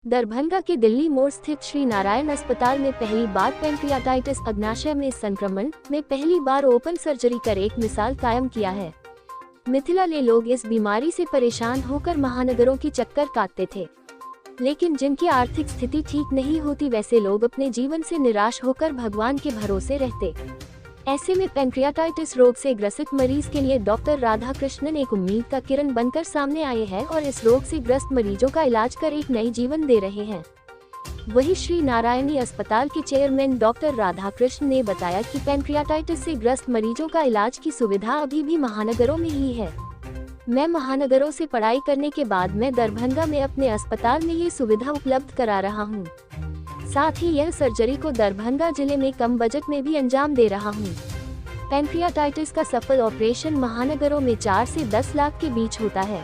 दरभंगा के दिल्ली मोड़ स्थित श्री नारायण अस्पताल में पहली बार पैंक्रियाटाइटिस अग्नाशय में संक्रमण में पहली बार ओपन सर्जरी कर एक मिसाल कायम किया है। मिथिला के लोग इस बीमारी से परेशान होकर महानगरों की चक्कर काटते थे, लेकिन जिनकी आर्थिक स्थिति ठीक नहीं होती वैसे लोग अपने जीवन से निराश होकर भगवान के भरोसे रहते। ऐसे में पैंक्रियाटाइटिस रोग से ग्रसित मरीज के लिए डॉक्टर राधाकृष्णन एक उम्मीद का किरण बनकर सामने आए हैं और इस रोग से ग्रस्त मरीजों का इलाज कर एक नई जीवन दे रहे हैं। वहीं श्री नारायणी अस्पताल के चेयरमैन डॉक्टर राधाकृष्ण ने बताया कि पैंक्रियाटाइटिस से ग्रस्त मरीजों का इलाज की सुविधा अभी भी महानगरों में ही है। मैं महानगरों से पढ़ाई करने के बाद मैं दरभंगा में अपने अस्पताल में ये सुविधा उपलब्ध करा रहा हूँ। साथ ही यह सर्जरी को दरभंगा जिले में कम बजट में भी अंजाम दे रहा हूँ। पैंक्रियाटाइटिस का सफल ऑपरेशन महानगरों में 4 से 10 लाख के बीच होता है।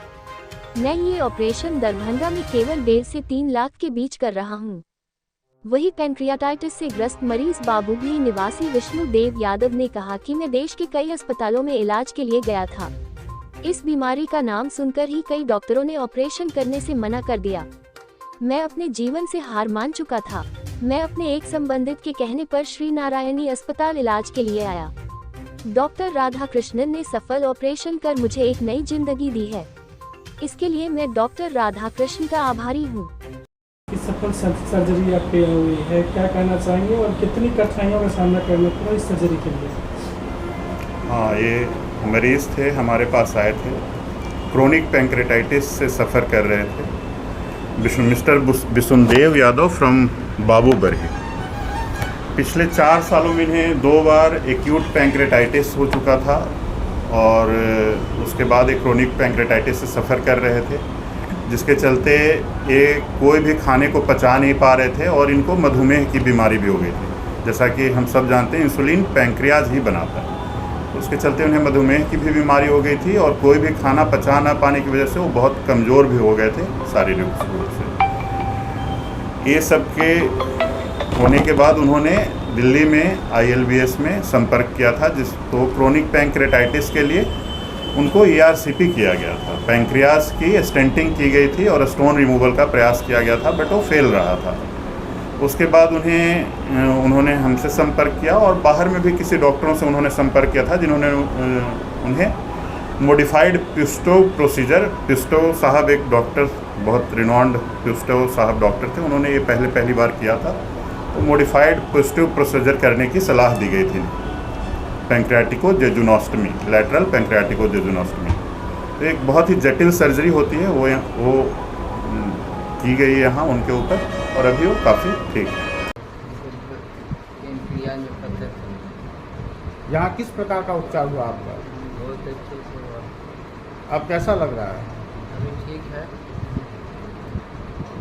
मैं ये ऑपरेशन दरभंगा में केवल 1.5 से 3 लाख के बीच कर रहा हूँ। वही पैंक्रियाटाइटिस से ग्रस्त मरीज बाबूगली निवासी विष्णुदेव यादव ने कहा कि मैं देश के कई अस्पतालों में इलाज के लिए गया था। इस बीमारी का नाम सुनकर ही कई डॉक्टरों ने ऑपरेशन करने से मना कर दिया। मैं अपने जीवन से हार मान चुका था। मैं अपने एक संबंधित के कहने पर श्री नारायणी अस्पताल इलाज के लिए आया। डॉक्टर राधाकृष्णन ने सफल ऑपरेशन कर मुझे एक नई जिंदगी दी है। इसके लिए मैं डॉक्टर राधाकृष्ण का आभारी हूँ। इस सफल सर्जरी आपके हुई है, क्या कहना चाहेंगे और कितनी कठिनाइयों का सामना करना पड़ा इस सर्जरी के लिए? हाँ, ये मरीज़ थे, हमारे पास आए थे, क्रोनिक पैंक्रेटाइटिस से सफ़र कर रहे थे। Mister Vishnudev Yadav from Babubarhi. पिछले 4 सालों में इन्हें 2 बार एक्यूट पैंक्रेटाइटिस हो चुका था और उसके बाद एक क्रोनिक पैंक्रेटाइटिस से सफ़र कर रहे थे, जिसके चलते ये कोई भी खाने को पचा नहीं पा रहे थे और इनको मधुमेह की बीमारी भी हो गई थी। जैसा कि हम सब जानते हैं, इंसुलिन पैंक्रियाज ही बनाता है। उसके चलते उन्हें मधुमेह की भी बीमारी हो गई थी और कोई भी खाना पचा ना पाने की वजह से वो बहुत कमज़ोर भी हो गए थे शारीरिक रूप से। ये सब के होने के बाद उन्होंने दिल्ली में ILBS में संपर्क किया था, जिसको क्रोनिक पैंक्रेटाइटिस के लिए उनको ERCP किया गया था। पैंक्रियाज की स्टेंटिंग की गई थी और स्टोन रिमूवल का प्रयास किया गया था, बट वो फेल रहा था। उसके बाद उन्होंने हमसे संपर्क किया और बाहर में भी किसी डॉक्टरों से उन्होंने संपर्क किया था, जिन्होंने उन्हें मॉडिफाइड पिस्टो प्रोसीजर, पिस्टो साहब एक डॉक्टर, बहुत रिनॉन्ड पिस्टो साहब डॉक्टर थे, उन्होंने ये पहली बार किया था। तो मॉडिफाइड पिस्टो प्रोसीजर करने की सलाह दी गई थी। Pancreaticojejunostomy, lateral pancreaticojejunostomy. तो एक बहुत ही जटिल सर्जरी होती है, वो की गई यहाँ उनके ऊपर और अभी वो काफ़ी ठीक है। यहाँ किस प्रकार का उपचार हुआ आपका? बहुत अच्छे से हुआ। अब कैसा लग रहा है? अभी ठीक है।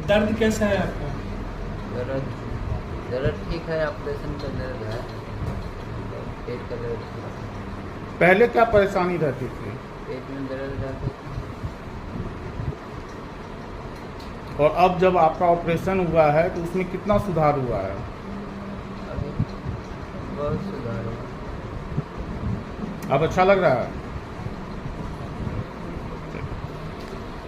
दर्द कैसा है आपका? दर्द ठीक है, ऑपरेशन का दर्द है, पेट का दर्द। पहले क्या परेशानी रहती थी? पेट में दर्द रहता था। और अब जब आपका ऑपरेशन हुआ है तो उसमें कितना सुधार हुआ है? अभी बहुत सुधार हुआ। अब अच्छा लग रहा है?